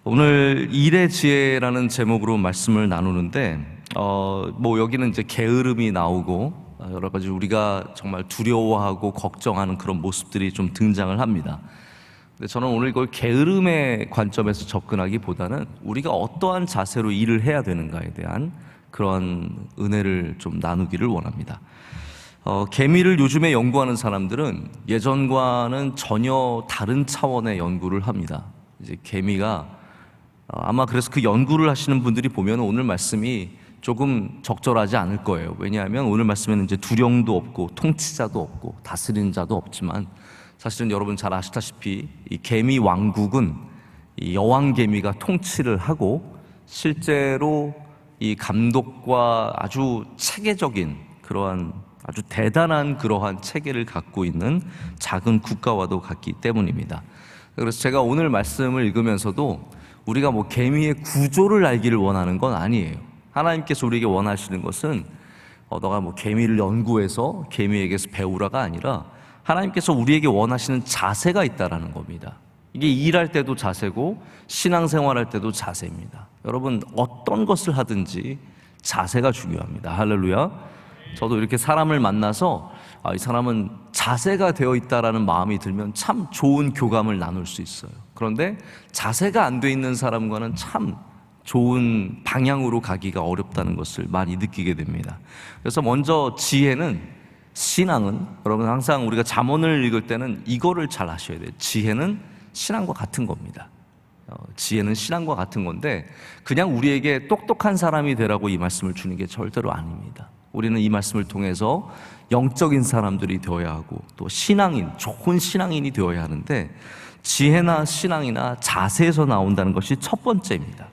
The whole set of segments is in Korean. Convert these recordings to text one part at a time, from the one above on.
오늘 일의 지혜라는 제목으로 말씀을 나누는데 여기는 이제 게으름이 나오고 여러 가지 우리가 정말 두려워하고 걱정하는 그런 모습들이 좀 등장을 합니다. 근데 저는 오늘 이걸 게으름의 관점에서 접근하기보다는 우리가 어떠한 자세로 일을 해야 되는가에 대한 그런 은혜를 좀 나누기를 원합니다. 개미를 요즘에 연구하는 사람들은 예전과는 전혀 다른 차원의 연구를 합니다. 이제 개미가 아마 그래서 그 연구를 하시는 분들이 보면 오늘 말씀이 조금 적절하지 않을 거예요. 왜냐하면 오늘 말씀에는 이제 두령도 없고 통치자도 없고 다스리는 자도 없지만 사실은 여러분 잘 아시다시피 이 개미 왕국은 이 여왕 개미가 통치를 하고 실제로 이 감독과 아주 체계적인 그러한 아주 대단한 그러한 체계를 갖고 있는 작은 국가와도 같기 때문입니다. 그래서 제가 오늘 말씀을 읽으면서도 우리가 개미의 구조를 알기를 원하는 건 아니에요. 하나님께서 우리에게 원하시는 것은 너가 개미를 연구해서 개미에게서 배우라가 아니라 하나님께서 우리에게 원하시는 자세가 있다라는 겁니다. 이게 일할 때도 자세고 신앙생활할 때도 자세입니다. 여러분 어떤 것을 하든지 자세가 중요합니다. 할렐루야. 저도 이렇게 사람을 만나서 이 사람은 자세가 되어 있다라는 마음이 들면 참 좋은 교감을 나눌 수 있어요. 그런데 자세가 안 돼 있는 사람과는 참 좋은 방향으로 가기가 어렵다는 것을 많이 느끼게 됩니다. 그래서 먼저 지혜는, 신앙은, 여러분 항상 우리가 잠언을 읽을 때는 이거를 잘 아셔야 돼요. 지혜는 신앙과 같은 겁니다. 지혜는 신앙과 같은 건데 그냥 우리에게 똑똑한 사람이 되라고 이 말씀을 주는 게 절대로 아닙니다. 우리는 이 말씀을 통해서 영적인 사람들이 되어야 하고 또 신앙인, 좋은 신앙인이 되어야 하는데 지혜나 신앙이나 자세에서 나온다는 것이 첫 번째입니다.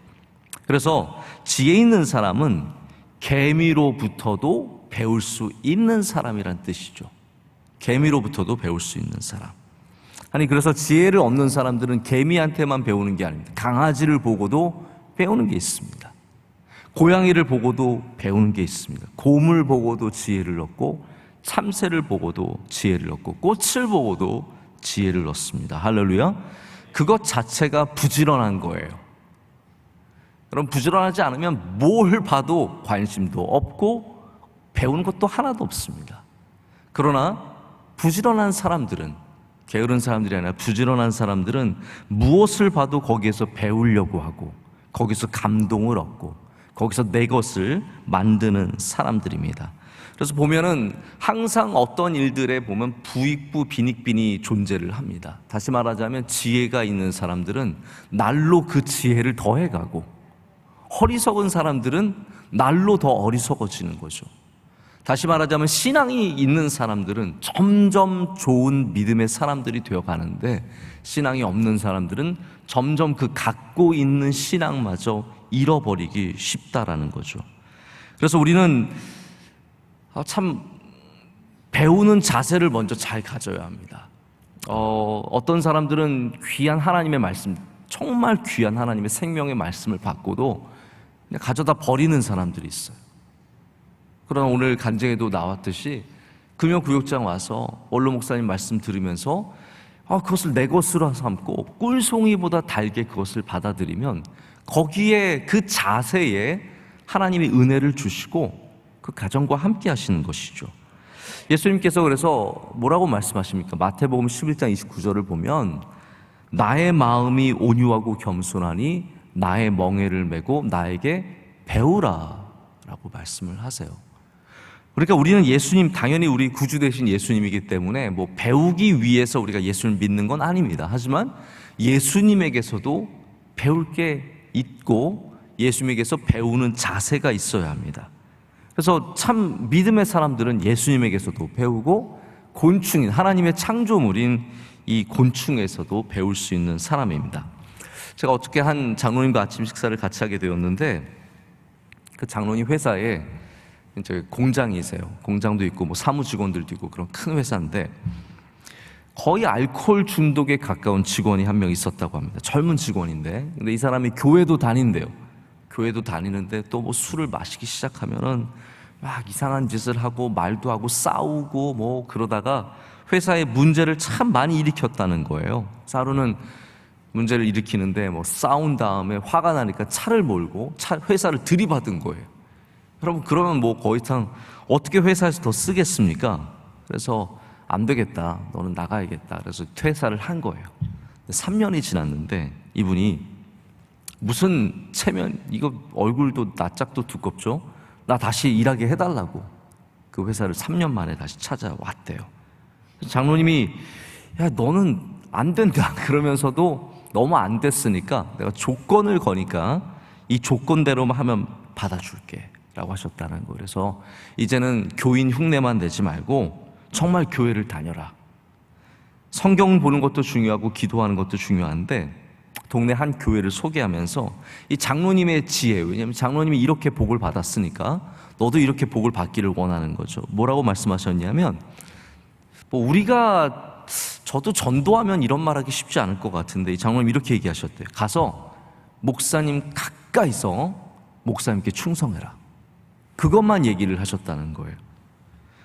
그래서 지혜 있는 사람은 개미로부터도 배울 수 있는 사람이란 뜻이죠. 개미로부터도 배울 수 있는 사람. 아니 그래서 지혜를 얻는 사람들은 개미한테만 배우는 게 아닙니다. 강아지를 보고도 배우는 게 있습니다. 고양이를 보고도 배우는 게 있습니다. 곰을 보고도 지혜를 얻고 참새를 보고도 지혜를 얻고 꽃을 보고도 지혜를 얻습니다. 할렐루야. 그것 자체가 부지런한 거예요. 그럼 부지런하지 않으면 뭘 봐도 관심도 없고 배우는 것도 하나도 없습니다. 그러나 부지런한 사람들은, 게으른 사람들이 아니라 부지런한 사람들은 무엇을 봐도 거기에서 배우려고 하고 거기서 감동을 얻고 거기서 내 것을 만드는 사람들입니다. 그래서 보면은 항상 어떤 일들에 보면 부익부 빈익빈이 존재를 합니다. 다시 말하자면 지혜가 있는 사람들은 날로 그 지혜를 더해가고 어리석은 사람들은 날로 더 어리석어지는 거죠. 다시 말하자면 신앙이 있는 사람들은 점점 좋은 믿음의 사람들이 되어가는데 신앙이 없는 사람들은 점점 그 갖고 있는 신앙마저 잃어버리기 쉽다라는 거죠. 그래서 우리는 참 배우는 자세를 먼저 잘 가져야 합니다. 어떤 사람들은 귀한 하나님의 말씀, 정말 귀한 하나님의 생명의 말씀을 받고도 그냥 가져다 버리는 사람들이 있어요. 그러나 오늘 간증에도 나왔듯이 금요구역장 와서 원로 목사님 말씀 들으면서 그것을 내 것으로 삼고 꿀송이보다 달게 그것을 받아들이면 거기에 그 자세에 하나님이 은혜를 주시고 그 가정과 함께 하시는 것이죠. 예수님께서 그래서 뭐라고 말씀하십니까? 마태복음 11장 29절을 보면 나의 마음이 온유하고 겸손하니 나의 멍에를 메고 나에게 배우라 라고 말씀을 하세요. 그러니까 우리는 예수님, 당연히 우리 구주 되신 예수님이기 때문에 배우기 위해서 우리가 예수를 믿는 건 아닙니다. 하지만 예수님에게서도 배울 게 있고 예수님에게서 배우는 자세가 있어야 합니다. 그래서 참 믿음의 사람들은 예수님에게서도 배우고 곤충인 하나님의 창조물인 이 곤충에서도 배울 수 있는 사람입니다. 제가 어떻게 한 장로님과 아침 식사를 같이 하게 되었는데 그 장로님 회사에 이제 공장이세요. 공장도 있고 사무 직원들도 있고 그런 큰 회사인데 거의 알코올 중독에 가까운 직원이 한 명 있었다고 합니다. 젊은 직원인데 근데 이 사람이 교회도 다닌대요. 교회도 다니는데 또 술을 마시기 시작하면은 막 이상한 짓을 하고 말도 하고 싸우고 그러다가 회사에 문제를 참 많이 일으켰다는 거예요. 하루는 문제를 일으키는데 뭐 싸운 다음에 화가 나니까 차를 몰고 회사를 들이받은 거예요. 여러분, 그러면 뭐 거의 참 어떻게 회사에서 더 쓰겠습니까? 그래서 안 되겠다, 너는 나가야겠다. 그래서 퇴사를 한 거예요. 3년이 지났는데 이분이 무슨 체면, 이거 얼굴도 낯짝도 두껍죠? 나 다시 일하게 해달라고 그 회사를 3년 만에 다시 찾아왔대요. 장로님이 야, 너는 안 된다 그러면서도 너무 안 됐으니까 내가 조건을 거니까 이 조건대로만 하면 받아줄게 라고 하셨다는 거예요. 그래서 이제는 교인 흉내만 내지 말고 정말 교회를 다녀라. 성경 보는 것도 중요하고 기도하는 것도 중요한데 동네 한 교회를 소개하면서 이 장로님의 지혜, 왜냐하면 장로님이 이렇게 복을 받았으니까 너도 이렇게 복을 받기를 원하는 거죠. 뭐라고 말씀하셨냐면, 뭐 우리가, 저도 전도하면 이런 말하기 쉽지 않을 것 같은데 이 장로님 이렇게 얘기하셨대요. 가서 목사님 가까이서 목사님께 충성해라. 그것만 얘기를 하셨다는 거예요.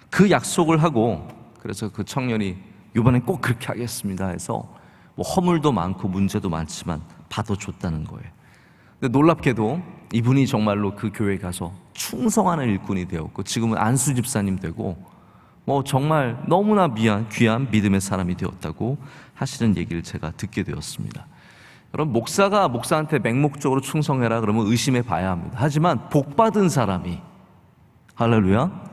그 약속을 하고, 그래서 그 청년이 이번엔 꼭 그렇게 하겠습니다 해서 뭐 허물도 많고 문제도 많지만 받아줬다는 거예요. 근데 놀랍게도 이분이 정말로 그 교회에 가서 충성하는 일꾼이 되었고 지금은 안수 집사님 되고 뭐 정말 너무나 귀한 믿음의 사람이 되었다고 하시는 얘기를 제가 듣게 되었습니다. 여러분, 목사가 목사한테 맹목적으로 충성해라 그러면 의심해 봐야 합니다. 하지만 복받은 사람이, 할렐루야,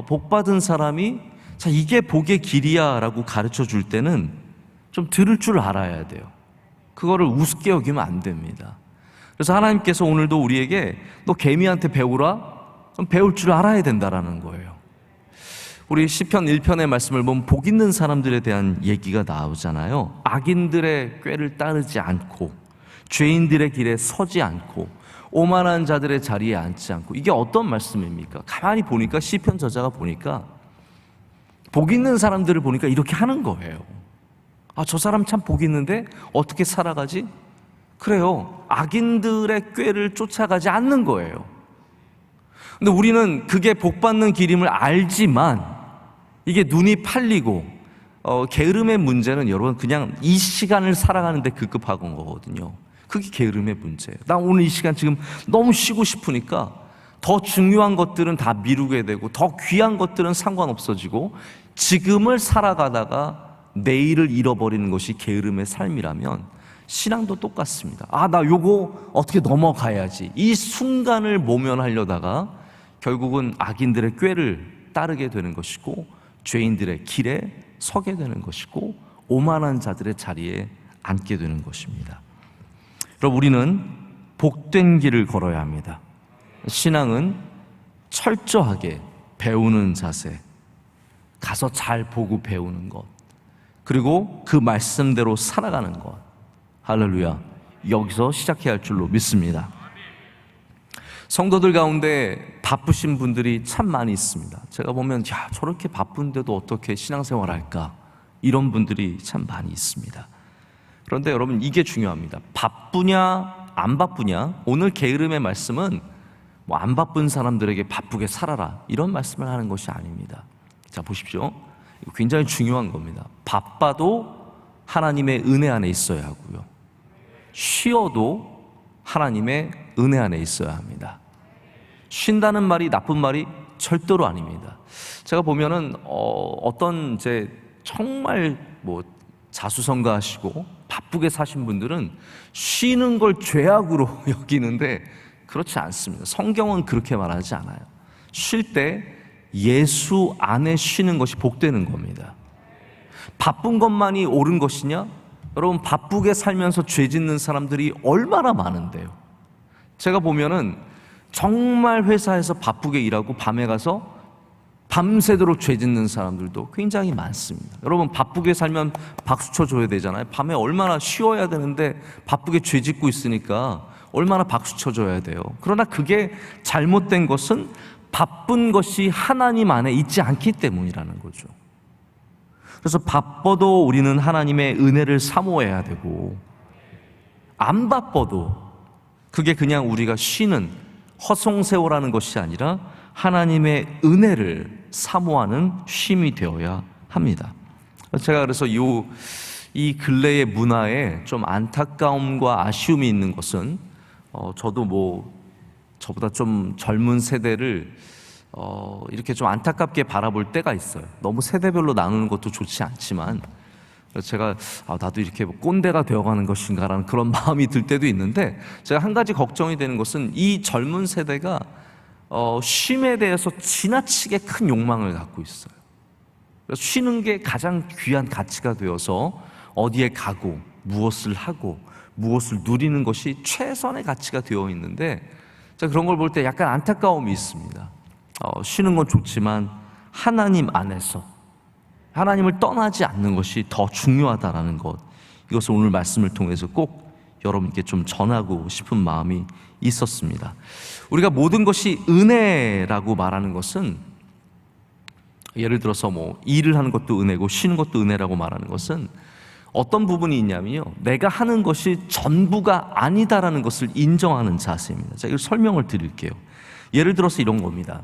복받은 사람이 자, 이게 복의 길이야 라고 가르쳐 줄 때는 좀 들을 줄 알아야 돼요. 그거를 우습게 여기면 안 됩니다. 그래서 하나님께서 오늘도 우리에게 너 개미한테 배우라? 그럼 배울 줄 알아야 된다라는 거예요. 우리 시편 1편의 말씀을 보면 복 있는 사람들에 대한 얘기가 나오잖아요. 악인들의 꾀를 따르지 않고 죄인들의 길에 서지 않고 오만한 자들의 자리에 앉지 않고, 이게 어떤 말씀입니까? 가만히 보니까 시편 저자가 보니까 복 있는 사람들을 보니까 이렇게 하는 거예요. 아, 저 사람 참 복 있는데 어떻게 살아가지? 그래요. 악인들의 꾀를 쫓아가지 않는 거예요. 근데 우리는 그게 복 받는 길임을 알지만 이게 눈이 팔리고 게으름의 문제는 여러분 그냥 이 시간을 살아가는데 급급한 거거든요. 그게 게으름의 문제예요. 나 오늘 이 시간 지금 너무 쉬고 싶으니까 더 중요한 것들은 다 미루게 되고 더 귀한 것들은 상관없어지고 지금을 살아가다가 내일을 잃어버리는 것이 게으름의 삶이라면 신앙도 똑같습니다. 아, 나 요거 어떻게 넘어가야지. 이 순간을 모면하려다가 결국은 악인들의 꾀를 따르게 되는 것이고 죄인들의 길에 서게 되는 것이고 오만한 자들의 자리에 앉게 되는 것입니다. 여러분, 우리는 복된 길을 걸어야 합니다. 신앙은 철저하게 배우는 자세, 가서 잘 보고 배우는 것, 그리고 그 말씀대로 살아가는 것, 할렐루야, 여기서 시작해야 할 줄로 믿습니다. 성도들 가운데 바쁘신 분들이 참 많이 있습니다. 제가 보면 야, 저렇게 바쁜데도 어떻게 신앙생활 할까, 이런 분들이 참 많이 있습니다. 그런데 여러분, 이게 중요합니다. 바쁘냐 안 바쁘냐, 오늘 게으름의 말씀은 뭐 안 바쁜 사람들에게 바쁘게 살아라 이런 말씀을 하는 것이 아닙니다. 자, 보십시오. 굉장히 중요한 겁니다. 바빠도 하나님의 은혜 안에 있어야 하고요, 쉬어도 하나님의 은혜 안에 있어야 합니다. 쉰다는 말이 나쁜 말이 절대로 아닙니다. 제가 보면은 어떤 이제 정말 뭐 자수성가하시고 바쁘게 사신 분들은 쉬는 걸 죄악으로 여기는데 그렇지 않습니다. 성경은 그렇게 말하지 않아요. 쉴 때 예수 안에 쉬는 것이 복되는 겁니다. 바쁜 것만이 옳은 것이냐? 여러분, 바쁘게 살면서 죄 짓는 사람들이 얼마나 많은데요. 제가 보면은 정말 회사에서 바쁘게 일하고 밤에 가서 밤새도록 죄 짓는 사람들도 굉장히 많습니다. 여러분, 바쁘게 살면 박수 쳐줘야 되잖아요. 밤에 얼마나 쉬어야 되는데 바쁘게 죄 짓고 있으니까 얼마나 박수 쳐줘야 돼요. 그러나 그게 잘못된 것은 바쁜 것이 하나님 안에 있지 않기 때문이라는 거죠. 그래서 바빠도 우리는 하나님의 은혜를 사모해야 되고, 안 바빠도 그게 그냥 우리가 쉬는 허송세월하는 것이 아니라 하나님의 은혜를 사모하는 쉼이 되어야 합니다. 제가 그래서 이 근래의 문화에 좀 안타까움과 아쉬움이 있는 것은 저도 저보다 좀 젊은 세대를 이렇게 좀 안타깝게 바라볼 때가 있어요. 너무 세대별로 나누는 것도 좋지 않지만 제가 나도 이렇게 꼰대가 되어가는 것인가라는 그런 마음이 들 때도 있는데, 제가 한 가지 걱정이 되는 것은 이 젊은 세대가 쉼에 대해서 지나치게 큰 욕망을 갖고 있어요. 그래서 쉬는 게 가장 귀한 가치가 되어서 어디에 가고 무엇을 하고 무엇을 누리는 것이 최선의 가치가 되어 있는데, 제가 그런 걸 볼 때 약간 안타까움이 있습니다. 쉬는 건 좋지만 하나님 안에서 하나님을 떠나지 않는 것이 더 중요하다라는 것, 이것을 오늘 말씀을 통해서 꼭 여러분께 좀 전하고 싶은 마음이 있었습니다. 우리가 모든 것이 은혜라고 말하는 것은, 예를 들어서 일을 하는 것도 은혜고 쉬는 것도 은혜라고 말하는 것은 어떤 부분이 있냐면요, 내가 하는 것이 전부가 아니다라는 것을 인정하는 자세입니다. 제가 이걸 설명을 드릴게요. 예를 들어서 이런 겁니다.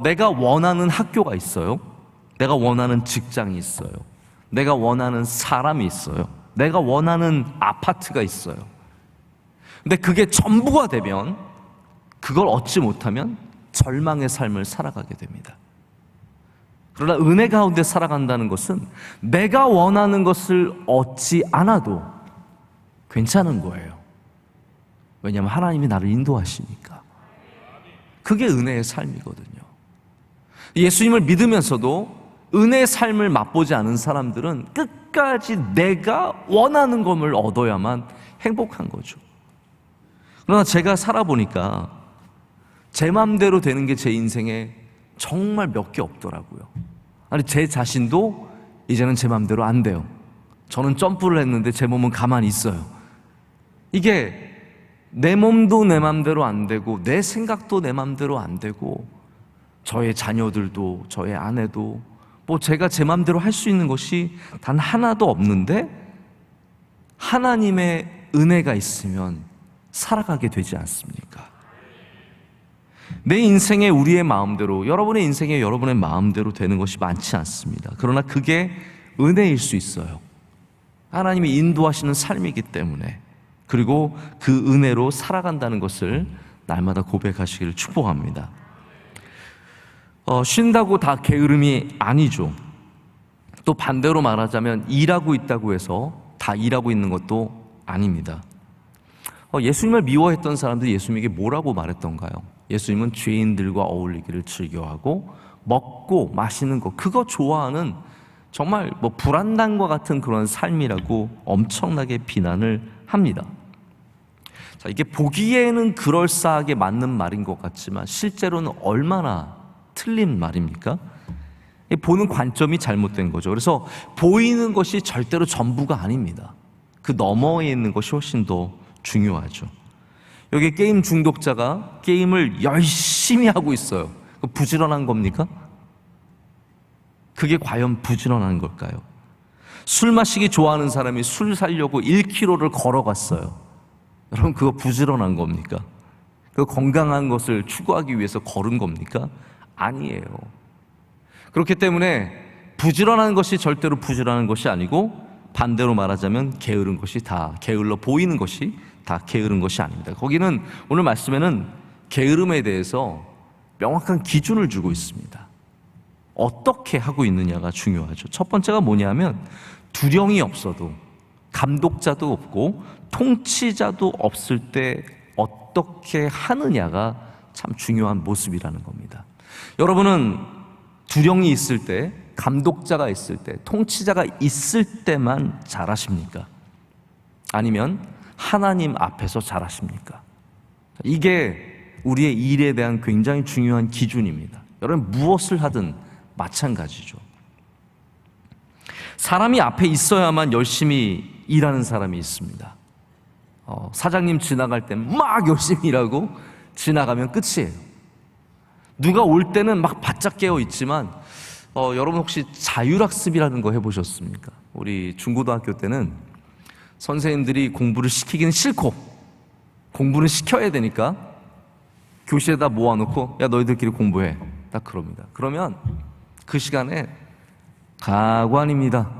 내가 원하는 학교가 있어요. 내가 원하는 직장이 있어요. 내가 원하는 사람이 있어요. 내가 원하는 아파트가 있어요. 근데 그게 전부가 되면, 그걸 얻지 못하면 절망의 삶을 살아가게 됩니다. 그러나 은혜 가운데 살아간다는 것은 내가 원하는 것을 얻지 않아도 괜찮은 거예요. 왜냐하면 하나님이 나를 인도하시니까. 그게 은혜의 삶이거든요. 예수님을 믿으면서도 은혜의 삶을 맛보지 않은 사람들은 끝까지 내가 원하는 것을 얻어야만 행복한 거죠. 그러나 제가 살아보니까 제 마음대로 되는 게 제 인생에 정말 몇 개 없더라고요. 아니, 제 자신도 이제는 제 마음대로 안 돼요. 저는 점프를 했는데 제 몸은 가만히 있어요. 이게 내 몸도 내 마음대로 안 되고, 내 생각도 내 마음대로 안 되고, 저의 자녀들도, 저의 아내도, 제가 제 마음대로 할 수 있는 것이 단 하나도 없는데, 하나님의 은혜가 있으면 살아가게 되지 않습니까? 내 인생에 우리의 마음대로, 여러분의 인생에 여러분의 마음대로 되는 것이 많지 않습니다. 그러나 그게 은혜일 수 있어요. 하나님이 인도하시는 삶이기 때문에. 그리고 그 은혜로 살아간다는 것을 날마다 고백하시기를 축복합니다. 쉰다고 다 게으름이 아니죠. 또 반대로 말하자면 일하고 있다고 해서 다 일하고 있는 것도 아닙니다. 예수님을 미워했던 사람들이 예수님에게 뭐라고 말했던가요? 예수님은 죄인들과 어울리기를 즐겨하고 먹고 마시는 것, 그거 좋아하는 정말 불안당과 같은 그런 삶이라고 엄청나게 비난을 합니다. 자, 이게 보기에는 그럴싸하게 맞는 말인 것 같지만 실제로는 얼마나 틀린 말입니까? 보는 관점이 잘못된 거죠. 그래서 보이는 것이 절대로 전부가 아닙니다. 그 너머에 있는 것이 훨씬 더 중요하죠. 여기 게임 중독자가 게임을 열심히 하고 있어요. 부지런한 겁니까? 그게 과연 부지런한 걸까요? 술 마시기 좋아하는 사람이 술 사려고 1km를 걸어갔어요. 여러분, 그거 부지런한 겁니까? 그 건강한 것을 추구하기 위해서 걸은 겁니까? 아니에요. 그렇기 때문에 부지런한 것이 절대로 부지런한 것이 아니고, 반대로 말하자면 게으른 것이 다, 게을러 보이는 것이 다 게으른 것이 아닙니다. 거기는 오늘 말씀에는 게으름에 대해서 명확한 기준을 주고 있습니다. 어떻게 하고 있느냐가 중요하죠. 첫 번째가 뭐냐면, 두령이 없어도, 감독자도 없고 통치자도 없을 때 어떻게 하느냐가 참 중요한 모습이라는 겁니다. 여러분은 두령이 있을 때, 감독자가 있을 때, 통치자가 있을 때만 잘하십니까? 아니면 하나님 앞에서 잘하십니까? 이게 우리의 일에 대한 굉장히 중요한 기준입니다. 여러분, 무엇을 하든 마찬가지죠. 사람이 앞에 있어야만 열심히 일하는 사람이 있습니다. 사장님 지나갈 때 막 열심히 일하고 지나가면 끝이에요. 누가 올 때는 막 바짝 깨어 있지만, 여러분 혹시 자율학습이라는 거 해보셨습니까? 우리 중고등학교 때는 선생님들이 공부를 시키기는 싫고 공부는 시켜야 되니까 교실에다 모아놓고, 야, 너희들끼리 공부해, 딱 그럽니다. 그러면 그 시간에 가관입니다,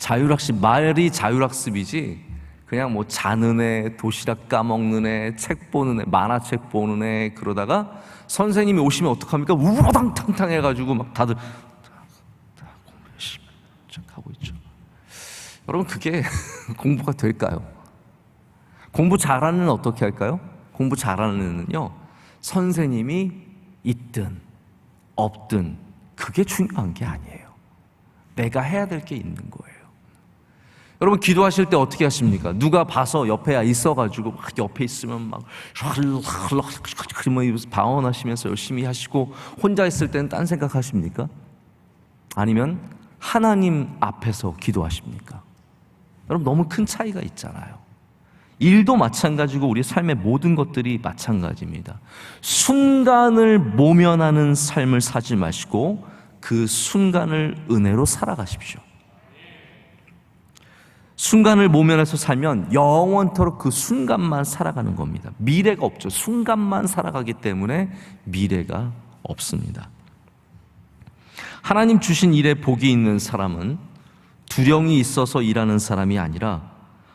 자율학습, 말이 자율학습이지 그냥 뭐 자는 애, 도시락 까먹는 애, 책 보는 애, 만화책 보는 애, 그러다가 선생님이 오시면 어떡합니까? 우러당탕탕 해가지고 막 다들 공부 열심히 하고 있죠. 여러분, 그게 공부가 될까요? 공부 잘하는 애는 어떻게 할까요? 공부 잘하는 애는요, 선생님이 있든 없든 그게 중요한 게 아니에요. 내가 해야 될 게 있는 거예요. 여러분, 기도하실 때 어떻게 하십니까? 누가 봐서 옆에 있어가지고 막 옆에 있으면 막 방언하시면서 열심히 하시고, 혼자 있을 때는 딴 생각하십니까? 아니면 하나님 앞에서 기도하십니까? 여러분, 너무 큰 차이가 있잖아요. 일도 마찬가지고 우리 삶의 모든 것들이 마찬가지입니다. 순간을 모면하는 삶을 사지 마시고 그 순간을 은혜로 살아가십시오. 순간을 모면해서 살면 영원토록 그 순간만 살아가는 겁니다. 미래가 없죠. 순간만 살아가기 때문에 미래가 없습니다. 하나님 주신 일에 복이 있는 사람은 두려움이 있어서 일하는 사람이 아니라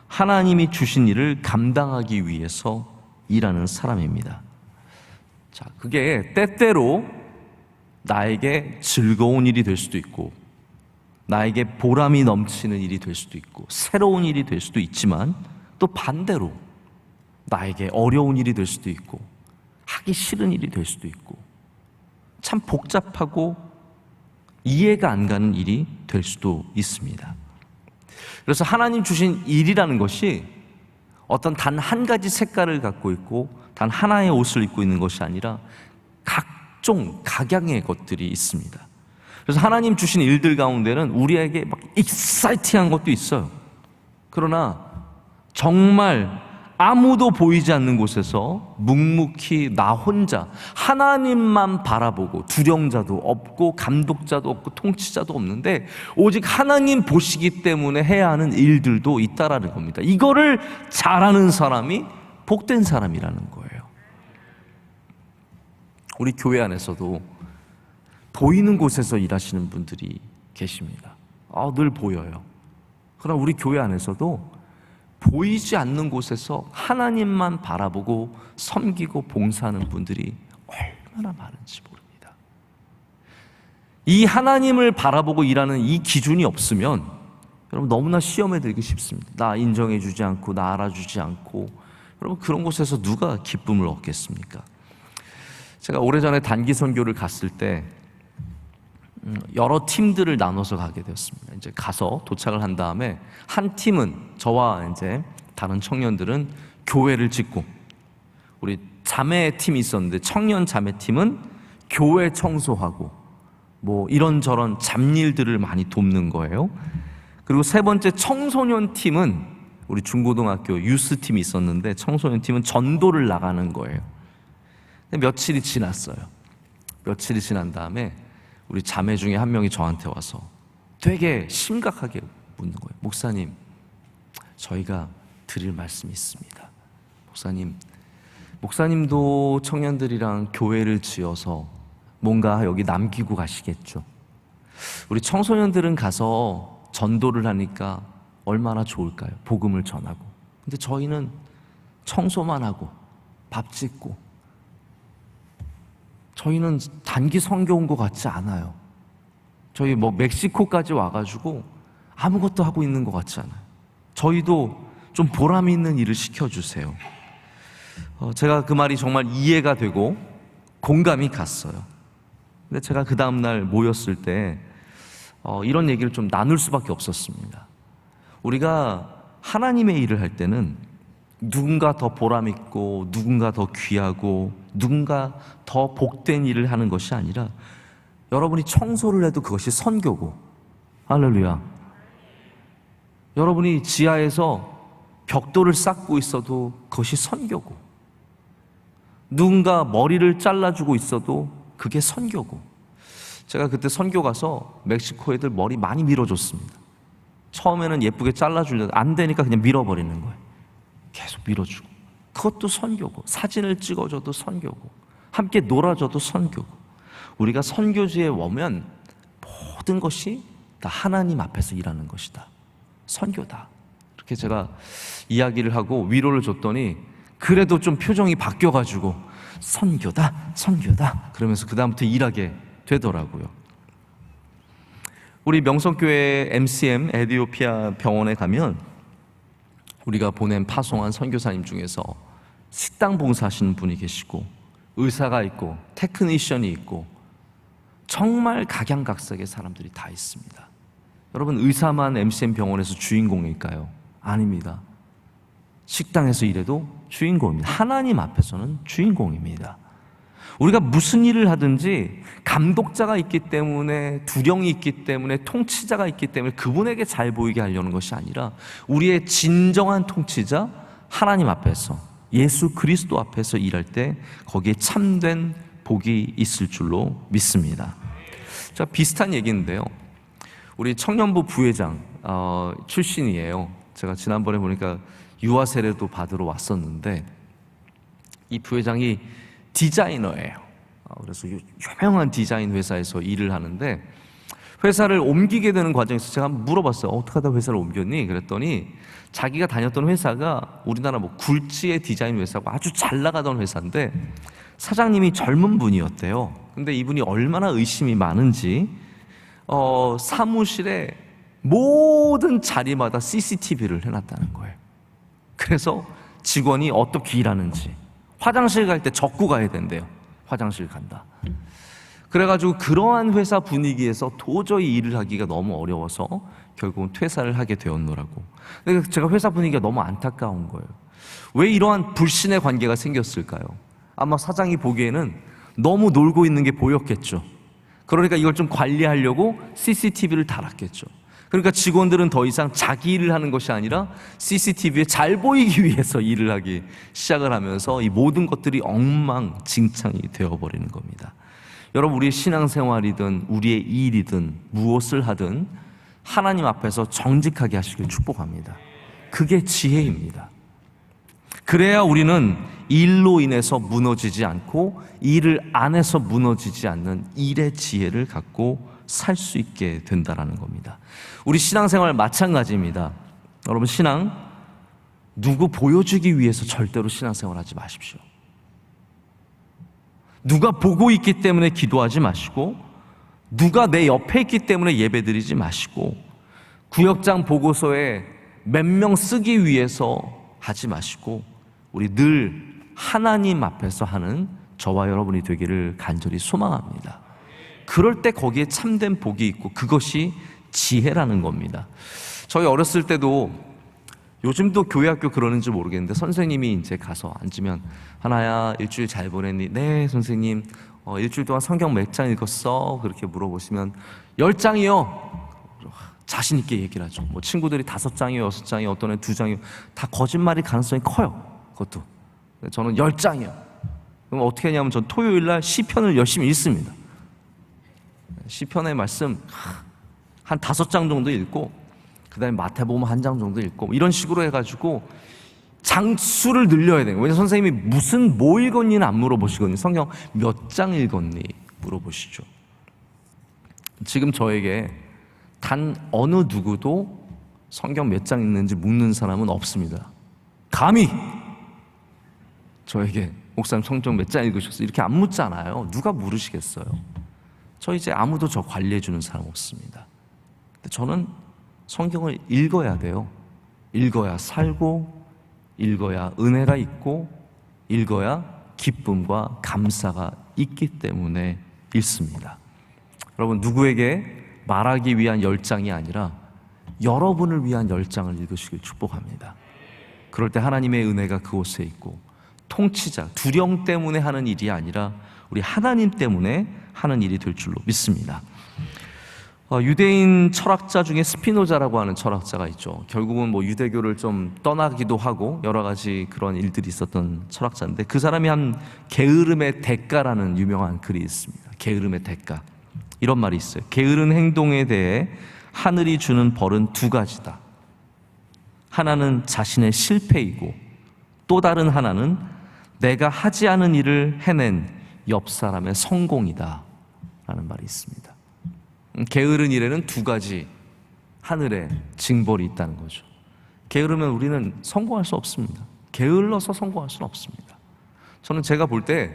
하나님이 주신 일을 감당하기 위해서 일하는 사람입니다. 자, 그게 때때로 나에게 즐거운 일이 될 수도 있고, 나에게 보람이 넘치는 일이 될 수도 있고, 새로운 일이 될 수도 있지만, 또 반대로 나에게 어려운 일이 될 수도 있고, 하기 싫은 일이 될 수도 있고, 참 복잡하고 이해가 안 가는 일이 될 수도 있습니다. 그래서 하나님 주신 일이라는 것이 어떤 단 한 가지 색깔을 갖고 있고 단 하나의 옷을 입고 있는 것이 아니라 각종 각양의 것들이 있습니다. 그래서 하나님 주신 일들 가운데는 우리에게 막 익사이팅한 것도 있어요. 그러나 정말 아무도 보이지 않는 곳에서 묵묵히 나 혼자 하나님만 바라보고, 두령자도 없고 감독자도 없고 통치자도 없는데 오직 하나님 보시기 때문에 해야 하는 일들도 있다라는 겁니다. 이거를 잘하는 사람이 복된 사람이라는 거예요. 우리 교회 안에서도 보이는 곳에서 일하시는 분들이 계십니다. 늘 보여요. 그러나 우리 교회 안에서도 보이지 않는 곳에서 하나님만 바라보고 섬기고 봉사하는 분들이 얼마나 많은지 모릅니다. 이 하나님을 바라보고 일하는 이 기준이 없으면 여러분 너무나 시험에 들기 쉽습니다. 나 인정해 주지 않고 나 알아주지 않고, 여러분 그런 곳에서 누가 기쁨을 얻겠습니까? 제가 오래전에 단기 선교를 갔을 때 여러 팀들을 나눠서 가게 되었습니다. 이제 가서 도착을 한 다음에 한 팀은 저와 이제 다른 청년들은 교회를 짓고, 우리 자매 팀이 있었는데 청년 자매 팀은 교회 청소하고 뭐 이런저런 잡일들을 많이 돕는 거예요. 그리고 세 번째 청소년 팀은 우리 중고등학교 유스 팀이 있었는데 청소년 팀은 전도를 나가는 거예요. 며칠이 지났어요. 며칠이 지난 다음에 우리 자매 중에 한 명이 저한테 와서 되게 심각하게 묻는 거예요. 목사님, 저희가 드릴 말씀이 있습니다. 목사님도 청년들이랑 교회를 지어서 뭔가 여기 남기고 가시겠죠. 우리 청소년들은 가서 전도를 하니까 얼마나 좋을까요? 복음을 전하고. 근데 저희는 청소만 하고 밥 짓고, 저희는 단기 선교 온 것 같지 않아요. 저희 뭐 멕시코까지 와가지고 아무것도 하고 있는 것 같지 않아요. 저희도 좀 보람 있는 일을 시켜주세요. 제가 그 말이 정말 이해가 되고 공감이 갔어요. 근데 제가 그 다음날 모였을 때 이런 얘기를 좀 나눌 수밖에 없었습니다. 우리가 하나님의 일을 할 때는 누군가 더 보람 있고 누군가 더 귀하고 누군가 더 복된 일을 하는 것이 아니라, 여러분이 청소를 해도 그것이 선교고, 할렐루야. 여러분이 지하에서 벽돌을 쌓고 있어도 그것이 선교고, 누군가 머리를 잘라주고 있어도 그게 선교고. 제가 그때 선교 가서 멕시코 애들 머리 많이 밀어줬습니다. 처음에는 예쁘게 잘라주려고 안 되니까 그냥 밀어버리는 거예요. 계속 밀어주고. 그것도 선교고, 사진을 찍어줘도 선교고, 함께 놀아줘도 선교고. 우리가 선교지에 오면 모든 것이 다 하나님 앞에서 일하는 것이다. 선교다. 이렇게 제가 이야기를 하고 위로를 줬더니 그래도 좀 표정이 바뀌어가지고 선교다, 선교다 그러면서 그 다음부터 일하게 되더라고요. 우리 명성교회 MCM 에디오피아 병원에 가면 우리가 파송한 선교사님 중에서 식당 봉사하시는 분이 계시고 의사가 있고 테크니션이 있고 정말 각양각색의 사람들이 다 있습니다. 여러분, 의사만 MCM 병원에서 주인공일까요? 아닙니다. 식당에서 일해도 주인공입니다. 하나님 앞에서는 주인공입니다. 우리가 무슨 일을 하든지 감독자가 있기 때문에, 두령이 있기 때문에, 통치자가 있기 때문에 그분에게 잘 보이게 하려는 것이 아니라 우리의 진정한 통치자 하나님 앞에서, 예수 그리스도 앞에서 일할 때 거기에 참된 복이 있을 줄로 믿습니다. 자, 비슷한 얘기인데요, 우리 청년부 부회장 출신이에요. 제가 지난번에 보니까 유아 세례도 받으러 왔었는데 이 부회장이 디자이너예요. 그래서 유명한 디자인 회사에서 일을 하는데 회사를 옮기게 되는 과정에서 제가 한번 물어봤어요. 어떻게 하다 회사를 옮겼니? 그랬더니 자기가 다녔던 회사가 우리나라 굴지의 디자인 회사고 아주 잘 나가던 회사인데 사장님이 젊은 분이었대요. 근데 이분이 얼마나 의심이 많은지 사무실에 모든 자리마다 CCTV를 해놨다는 거예요. 그래서 직원이 어떻게 일하는지, 화장실 갈 때 적고 가야 된대요. 화장실 간다. 그래가지고 그러한 회사 분위기에서 도저히 일을 하기가 너무 어려워서 결국은 퇴사를 하게 되었노라고. 근데 제가 회사 분위기가 너무 안타까운 거예요. 왜 이러한 불신의 관계가 생겼을까요? 아마 사장이 보기에는 너무 놀고 있는 게 보였겠죠. 그러니까 이걸 좀 관리하려고 CCTV를 달았겠죠. 그러니까 직원들은 더 이상 자기 일을 하는 것이 아니라 CCTV에 잘 보이기 위해서 일을 하기 시작을 하면서 이 모든 것들이 엉망진창이 되어버리는 겁니다. 여러분, 우리의 신앙생활이든 우리의 일이든 무엇을 하든 하나님 앞에서 정직하게 하시길 축복합니다. 그게 지혜입니다. 그래야 우리는 일로 인해서 무너지지 않고 일을 안 해서 무너지지 않는 일의 지혜를 갖고 살 수 있게 된다는 겁니다. 우리 신앙생활 마찬가지입니다. 여러분, 신앙 누구 보여주기 위해서 절대로 신앙생활 하지 마십시오. 누가 보고 있기 때문에 기도하지 마시고, 누가 내 옆에 있기 때문에 예배드리지 마시고, 구역장 보고서에 몇 명 쓰기 위해서 하지 마시고, 우리 늘 하나님 앞에서 하는 저와 여러분이 되기를 간절히 소망합니다. 그럴 때 거기에 참된 복이 있고 그것이 지혜라는 겁니다. 저희 어렸을 때도, 요즘도 교회 학교 그러는지 모르겠는데 선생님이 이제 가서 앉으면 하나야 일주일 잘 보냈니? 네 선생님. 일주일 동안 성경 몇 장 읽었어? 그렇게 물어보시면 10장이요 자신 있게 얘기를 하죠. 뭐 친구들이 5장이요 6장이요 어떤 애 2장이요 다 거짓말일 가능성이 커요. 그것도. 저는 10장이요. 그럼 어떻게 하냐면 전 토요일날 시편을 열심히 읽습니다. 시편의 말씀 한 5장 정도 읽고, 그 다음에 마태복음 1장 정도 읽고, 이런 식으로 해가지고 장수를 늘려야 돼요. 왜냐면 선생님이 뭐 읽었니는 안 물어보시거든요. 성경 몇 장 읽었니 물어보시죠. 지금 저에게 단 어느 누구도 성경 몇 장 읽는지 묻는 사람은 없습니다. 감히 저에게 목사님 성경 몇 장 읽으셨어요? 이렇게 안 묻잖아요. 누가 물으시겠어요? 저 이제 아무도 저 관리해 주는 사람 없습니다. 근데 저는 성경을 읽어야 돼요. 읽어야 살고, 읽어야 은혜가 있고, 읽어야 기쁨과 감사가 있기 때문에 읽습니다. 여러분, 누구에게 말하기 위한 10장이 아니라 여러분을 위한 10장을 읽으시길 축복합니다. 그럴 때 하나님의 은혜가 그곳에 있고, 통치자, 두령 때문에 하는 일이 아니라 우리 하나님 때문에 하는 일이 될 줄로 믿습니다. 유대인 철학자 중에 스피노자라고 하는 철학자가 있죠. 결국은 유대교를 좀 떠나기도 하고 여러 가지 그런 일들이 있었던 철학자인데, 그 사람이 한 게으름의 대가라는 유명한 글이 있습니다. 게으름의 대가. 이런 말이 있어요. 게으른 행동에 대해 하늘이 주는 벌은 2가지다. 하나는 자신의 실패이고, 또 다른 하나는 내가 하지 않은 일을 해낸 옆 사람의 성공이다 라는 말이 있습니다. 게으른 일에는 2가지, 하늘에 징벌이 있다는 거죠. 게으르면 우리는 성공할 수 없습니다. 게을러서 성공할 수는 없습니다. 저는 제가 볼 때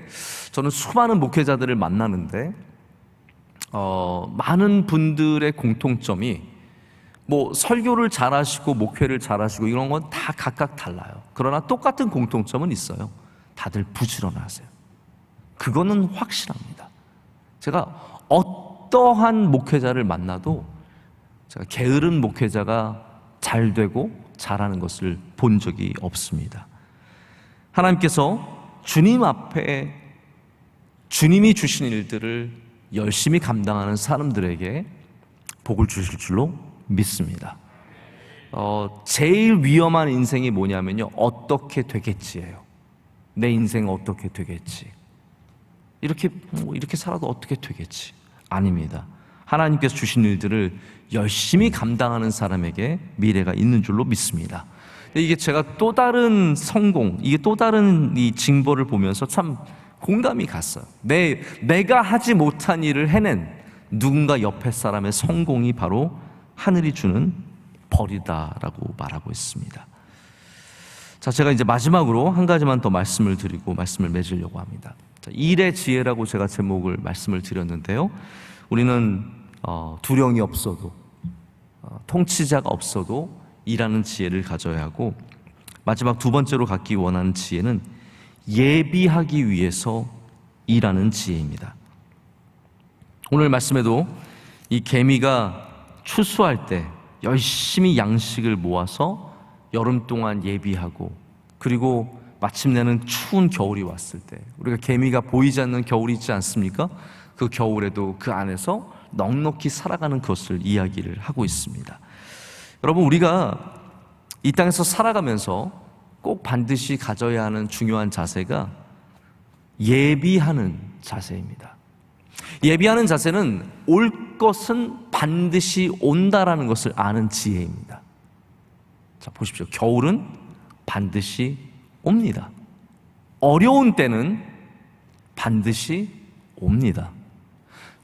저는 수많은 목회자들을 만나는데 많은 분들의 공통점이 뭐 설교를 잘하시고 목회를 잘하시고 이런 건 다 각각 달라요. 그러나 똑같은 공통점은 있어요. 다들 부지런하세요. 그거는 확실합니다. 제가 어떠한 목회자를 만나도 제가 게으른 목회자가 잘 되고 잘하는 것을 본 적이 없습니다. 하나님께서 주님 앞에 주님이 주신 일들을 열심히 감당하는 사람들에게 복을 주실 줄로 믿습니다. 제일 위험한 인생이 뭐냐면요, 어떻게 되겠지예요. 내 인생 어떻게 되겠지, 이렇게 살아도 어떻게 되겠지. 아닙니다. 하나님께서 주신 일들을 열심히 감당하는 사람에게 미래가 있는 줄로 믿습니다. 이게 제가 또 다른 성공, 이게 또 다른 이 징벌을 보면서 참 공감이 갔어요. 내가 하지 못한 일을 해낸 누군가 옆에 사람의 성공이 바로 하늘이 주는 벌이다라고 말하고 있습니다. 자, 제가 이제 마지막으로 한 가지만 더 말씀을 드리고 말씀을 맺으려고 합니다. 자, 일의 지혜라고 제가 제목을 말씀을 드렸는데요. 우리는 두령이 없어도 통치자가 없어도 일하는 지혜를 가져야 하고, 마지막 두 번째로 갖기 원하는 지혜는 예비하기 위해서 일하는 지혜입니다. 오늘 말씀에도 이 개미가 추수할 때 열심히 양식을 모아서 여름 동안 예비하고, 그리고 마침내는 추운 겨울이 왔을 때 우리가 개미가 보이지 않는 겨울이 있지 않습니까? 그 겨울에도 그 안에서 넉넉히 살아가는 것을 이야기를 하고 있습니다. 여러분, 우리가 이 땅에서 살아가면서 꼭 반드시 가져야 하는 중요한 자세가 예비하는 자세입니다. 예비하는 자세는 올 것은 반드시 온다라는 것을 아는 지혜입니다. 자, 보십시오. 겨울은 반드시 옵니다. 어려운 때는 반드시 옵니다.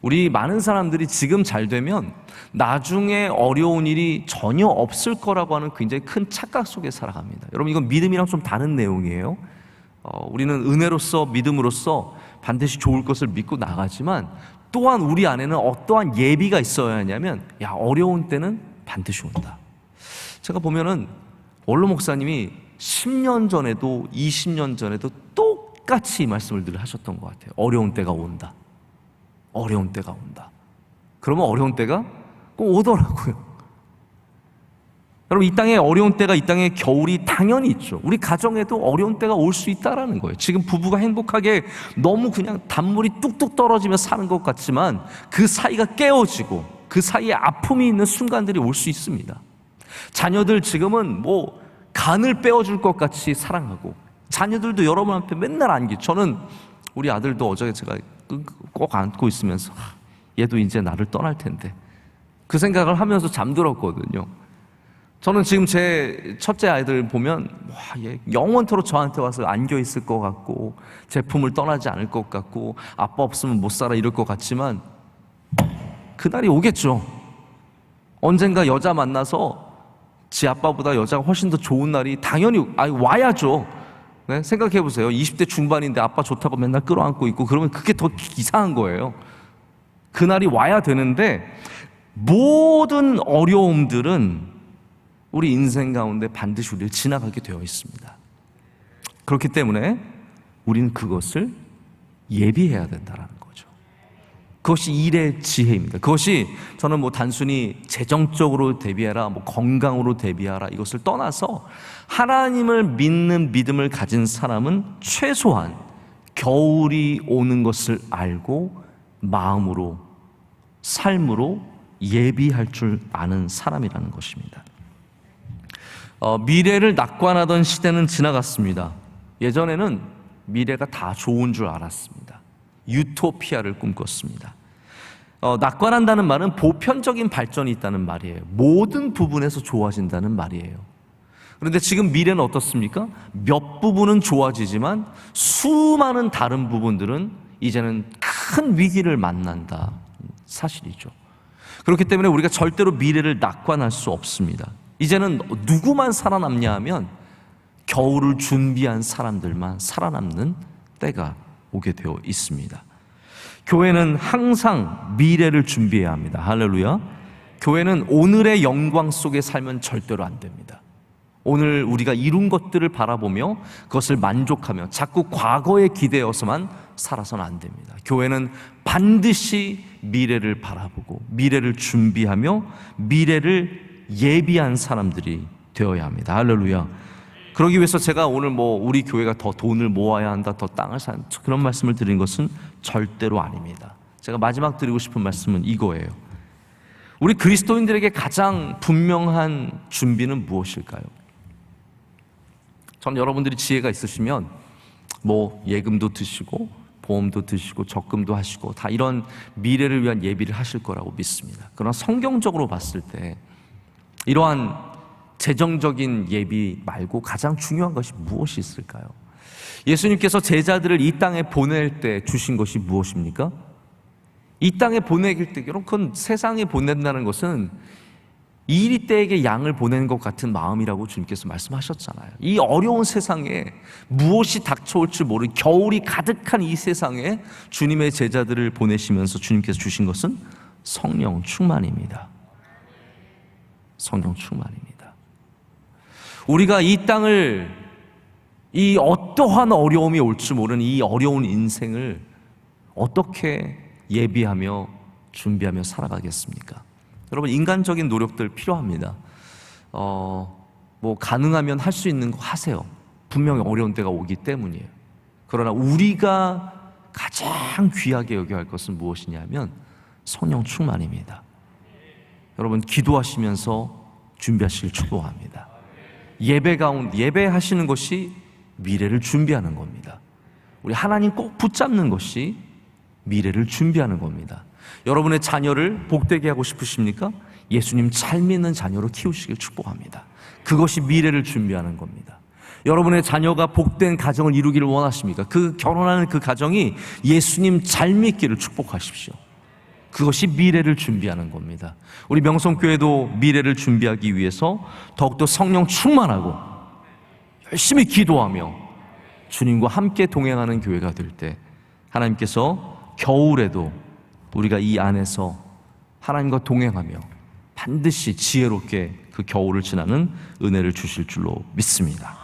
우리 많은 사람들이 지금 잘 되면 나중에 어려운 일이 전혀 없을 거라고 하는 굉장히 큰 착각 속에 살아갑니다. 여러분, 이건 믿음이랑 좀 다른 내용이에요. 우리는 은혜로서 믿음으로써 반드시 좋을 것을 믿고 나가지만, 또한 우리 안에는 어떠한 예비가 있어야 하냐면, 어려운 때는 반드시 온다. 제가 보면은 원로 목사님이 10년 전에도 20년 전에도 똑같이 이 말씀을 늘 하셨던 것 같아요. 어려운 때가 온다. 어려운 때가 온다. 그러면 어려운 때가 꼭 오더라고요. 여러분, 이 땅에 어려운 때가, 이 땅에 겨울이 당연히 있죠. 우리 가정에도 어려운 때가 올 수 있다라는 거예요. 지금 부부가 행복하게 너무 그냥 단물이 뚝뚝 떨어지며 사는 것 같지만 그 사이가 깨어지고 그 사이에 아픔이 있는 순간들이 올 수 있습니다. 자녀들 지금은 뭐 간을 빼어줄 것 같이 사랑하고, 자녀들도 여러분한테 맨날 안기. 저는 우리 아들도 어제 제가 꼭 안고 있으면서 얘도 이제 나를 떠날 텐데 그 생각을 하면서 잠들었거든요. 저는 지금 제 첫째 아이들 보면 얘 영원토록 저한테 와서 안겨 있을 것 같고 제품을 떠나지 않을 것 같고 아빠 없으면 못 살아 이럴 것 같지만 그날이 오겠죠. 언젠가 여자 만나서 지 아빠보다 여자가 훨씬 더 좋은 날이 당연히 와야죠. 네? 생각해 보세요. 20대 중반인데 아빠 좋다고 맨날 끌어안고 있고 그러면 그게 더 이상한 거예요. 그날이 와야 되는데 모든 어려움들은 우리 인생 가운데 반드시 우리를 지나가게 되어 있습니다. 그렇기 때문에 우리는 그것을 예비해야 된다는 거죠. 그것이 일의 지혜입니다. 그것이 저는 뭐 단순히 재정적으로 대비하라, 뭐 건강으로 대비하라 이것을 떠나서 하나님을 믿는 믿음을 가진 사람은 최소한 겨울이 오는 것을 알고 마음으로, 삶으로 예비할 줄 아는 사람이라는 것입니다. 미래를 낙관하던 시대는 지나갔습니다. 예전에는 미래가 다 좋은 줄 알았습니다. 유토피아를 꿈꿨습니다. 낙관한다는 말은 보편적인 발전이 있다는 말이에요. 모든 부분에서 좋아진다는 말이에요. 그런데 지금 미래는 어떻습니까? 몇 부분은 좋아지지만 수많은 다른 부분들은 이제는 큰 위기를 만난다 사실이죠. 그렇기 때문에 우리가 절대로 미래를 낙관할 수 없습니다. 이제는 누구만 살아남냐 하면 겨울을 준비한 사람들만 살아남는 때가 오게 되어 있습니다. 교회는 항상 미래를 준비해야 합니다. 할렐루야. 교회는 오늘의 영광 속에 살면 절대로 안 됩니다. 오늘 우리가 이룬 것들을 바라보며 그것을 만족하며 자꾸 과거에 기대어서만 살아서는 안 됩니다. 교회는 반드시 미래를 바라보고 미래를 준비하며 미래를 예비한 사람들이 되어야 합니다. 할렐루야. 그러기 위해서 제가 오늘 우리 교회가 더 돈을 모아야 한다, 더 땅을 사야 한다, 그런 말씀을 드린 것은 절대로 아닙니다. 제가 마지막 드리고 싶은 말씀은 이거예요. 우리 그리스도인들에게 가장 분명한 준비는 무엇일까요? 저는 여러분들이 지혜가 있으시면 예금도 드시고 보험도 드시고 적금도 하시고 다 이런 미래를 위한 예비를 하실 거라고 믿습니다. 그러나 성경적으로 봤을 때 이러한 재정적인 예비 말고 가장 중요한 것이 무엇이 있을까요? 예수님께서 제자들을 이 땅에 보낼 때 주신 것이 무엇입니까? 이 땅에 보내길 때, 그건 세상에 보낸다는 것은 이리떼에게 양을 보내는 것 같은 마음이라고 주님께서 말씀하셨잖아요. 이 어려운 세상에 무엇이 닥쳐올지 모르는 겨울이 가득한 이 세상에 주님의 제자들을 보내시면서 주님께서 주신 것은 성령 충만입니다. 성령 충만입니다. 우리가 이 땅을, 이 어떠한 어려움이 올지 모르는 이 어려운 인생을 어떻게 예비하며 준비하며 살아가겠습니까? 여러분, 인간적인 노력들 필요합니다. 가능하면 할 수 있는 거 하세요. 분명히 어려운 때가 오기 때문이에요. 그러나 우리가 가장 귀하게 여겨야 할 것은 무엇이냐면 성령 충만입니다. 여러분, 기도하시면서 준비하시길 축복합니다. 예배 가운데 예배하시는 것이 미래를 준비하는 겁니다. 우리 하나님 꼭 붙잡는 것이 미래를 준비하는 겁니다. 여러분의 자녀를 복되게 하고 싶으십니까? 예수님 잘 믿는 자녀로 키우시길 축복합니다. 그것이 미래를 준비하는 겁니다. 여러분의 자녀가 복된 가정을 이루기를 원하십니까? 그 결혼하는 그 가정이 예수님 잘 믿기를 축복하십시오. 그것이 미래를 준비하는 겁니다. 우리 명성교회도 미래를 준비하기 위해서 더욱더 성령 충만하고 열심히 기도하며 주님과 함께 동행하는 교회가 될 때 하나님께서 겨울에도 우리가 이 안에서 하나님과 동행하며 반드시 지혜롭게 그 겨울을 지나는 은혜를 주실 줄로 믿습니다.